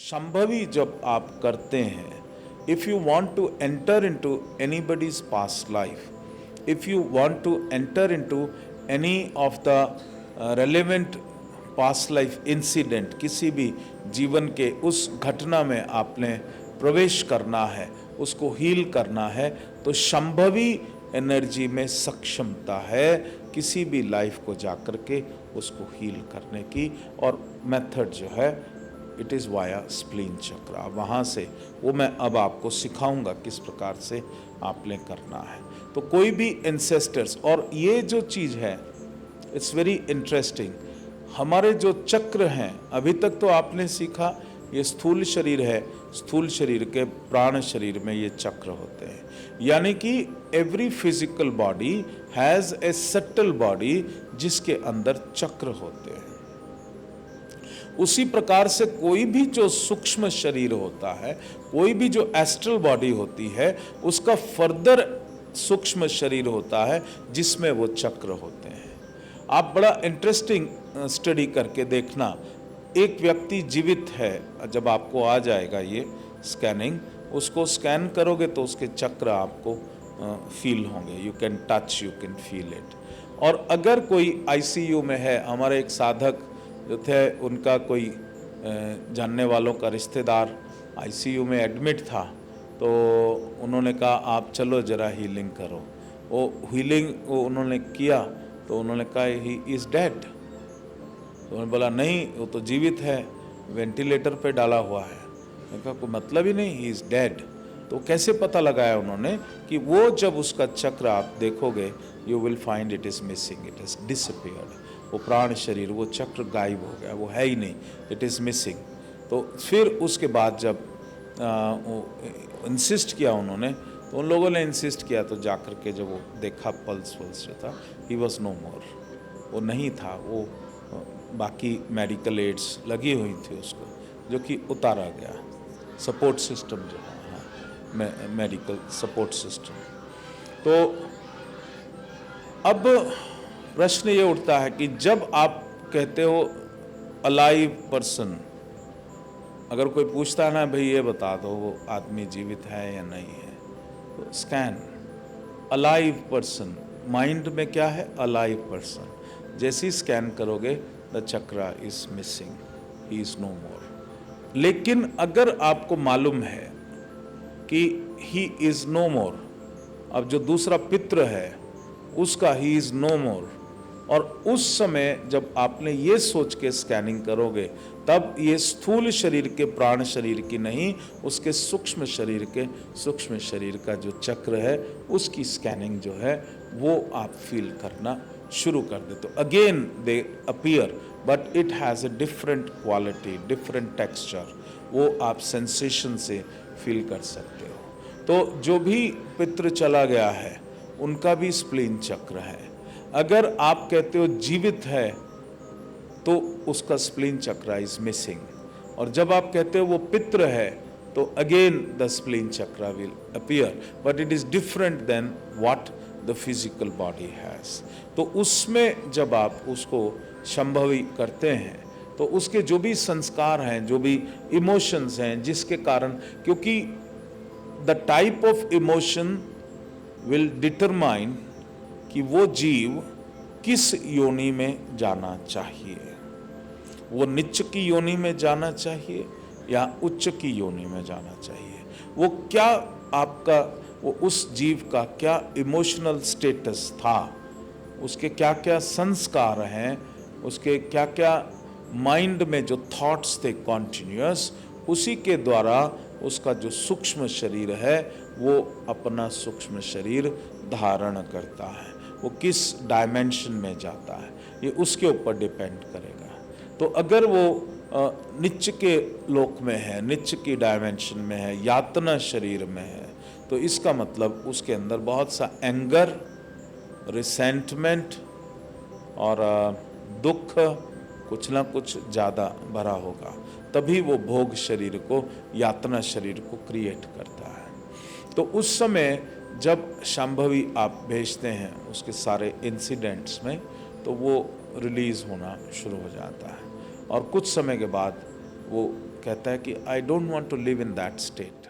संभवी जब आप करते हैं, if you want to enter into anybody's past life, if you want to enter into any of the relevant past life incident, किसी भी जीवन के उस घटना में आपने प्रवेश करना है, उसको हील करना है, तो संभवी एनर्जी में सक्षमता है किसी भी लाइफ को जाकर के उसको हील करने की। और मेथड जो है इट इज़ वाया स्प्लीन चक्र। वहाँ से वो मैं अब आपको सिखाऊंगा किस प्रकार से आपने करना है। तो कोई भी एंसेस्टर्स, और ये जो चीज़ है इट्स वेरी इंटरेस्टिंग, हमारे जो चक्र हैं अभी तक तो आपने सीखा ये स्थूल शरीर है, स्थूल शरीर के प्राण शरीर में ये चक्र होते हैं, यानी कि every physical body has a subtle body जिसके अंदर चक्र होते हैं। उसी प्रकार से कोई भी जो सूक्ष्म शरीर होता है, कोई भी जो एस्ट्रल बॉडी होती है, उसका फर्दर सूक्ष्म शरीर होता है जिसमें वो चक्र होते हैं। आप बड़ा इंटरेस्टिंग स्टडी करके देखना, एक व्यक्ति जीवित है, जब आपको आ जाएगा ये स्कैनिंग, उसको स्कैन करोगे तो उसके चक्र आपको फील होंगे, you can touch, you can feel it. और अगर कोई आईसीयू में है, हमारे एक साधक जो थे उनका कोई जानने वालों का रिश्तेदार आईसीयू में एडमिट था, तो उन्होंने कहा आप चलो ज़रा हीलिंग करो। वो हीलिंग वो उन्होंने किया तो उन्होंने कहा ही इज़ डेड। तो उन्होंने बोला नहीं, वो तो जीवित है, वेंटिलेटर पे डाला हुआ है। मैंने कहा कोई मतलब ही नहीं, ही इज़ डेड। तो कैसे पता लगाया उन्होंने कि वो जब उसका चक्र आप देखोगे you will find it is missing, it is disappeared. वो प्राण शरीर, वो चक्र गायब हो गया, वो है ही नहीं, इट इज़ मिसिंग। तो फिर उसके बाद जब इंसिस्ट किया उन्होंने, तो उन लोगों ने इंसिस्ट किया, तो जाकर के जब वो देखा पल्स वल्स जो था, ही वॉज नो मोर, वो नहीं था। वो बाकी मेडिकल एड्स लगी हुई थी उसको, जो कि उतारा गया, सपोर्ट सिस्टम जो है, मेडिकल सपोर्ट सिस्टम। तो अब प्रश्न ये उठता है कि जब आप कहते हो अलाइव पर्सन, अगर कोई पूछता है ना भाई ये बता दो वो आदमी जीवित है या नहीं है, तो स्कैन अलाइव पर्सन, माइंड में क्या है अलाइव पर्सन, जैसे ही स्कैन करोगे the chakra is missing, he is no more. लेकिन अगर आपको मालूम है कि ही इज नो मोर, अब जो दूसरा पितृ है उसका ही इज नो मोर, और उस समय जब आपने ये सोच के स्कैनिंग करोगे, तब ये स्थूल शरीर के प्राण शरीर की नहीं, उसके सूक्ष्म शरीर के सूक्ष्म शरीर का जो चक्र है उसकी स्कैनिंग जो है वो आप फील करना शुरू कर दे। तो again they appear, but it has a different quality, different texture, वो आप सेंसेशन से फील कर सकते हो। तो जो भी पितृ चला गया है उनका भी स्प्लीन चक्र है। अगर आप कहते हो जीवित है तो उसका स्प्लीन चक्र इज मिसिंग, और जब आप कहते हो वो पितृ है तो again the spleen chakra will appear, but it is different than what the physical body has. तो उसमें जब आप उसको संभवी करते हैं तो उसके जो भी संस्कार हैं, जो भी इमोशंस हैं, जिसके कारण, क्योंकि the type of emotion will determine कि वो जीव किस योनि में जाना चाहिए, वो नीच की योनि में जाना चाहिए या उच्च की योनि में जाना चाहिए, वो क्या आपका, वो उस जीव का क्या इमोशनल स्टेटस था, उसके क्या क्या संस्कार हैं, उसके क्या क्या माइंड में जो थॉट्स थे कॉन्टिन्यूअस, उसी के द्वारा उसका जो सूक्ष्म शरीर है वो अपना सूक्ष्म शरीर धारण करता है, वो किस डायमेंशन में जाता है ये उसके ऊपर डिपेंड करेगा। तो अगर वो नीच के लोक में है, नीच की डायमेंशन में है, यातना शरीर में है, तो इसका मतलब उसके अंदर बहुत सा एंगर, रिसेंटमेंट और दुख कुछ ना कुछ ज़्यादा भरा होगा, तभी वो भोग शरीर को, यातना शरीर को क्रिएट करता है। तो उस समय जब संभवी आप भेजते हैं उसके सारे इंसिडेंट्स में, तो वो रिलीज़ होना शुरू हो जाता है, और कुछ समय के बाद वो कहता है कि I don't want to live in that state,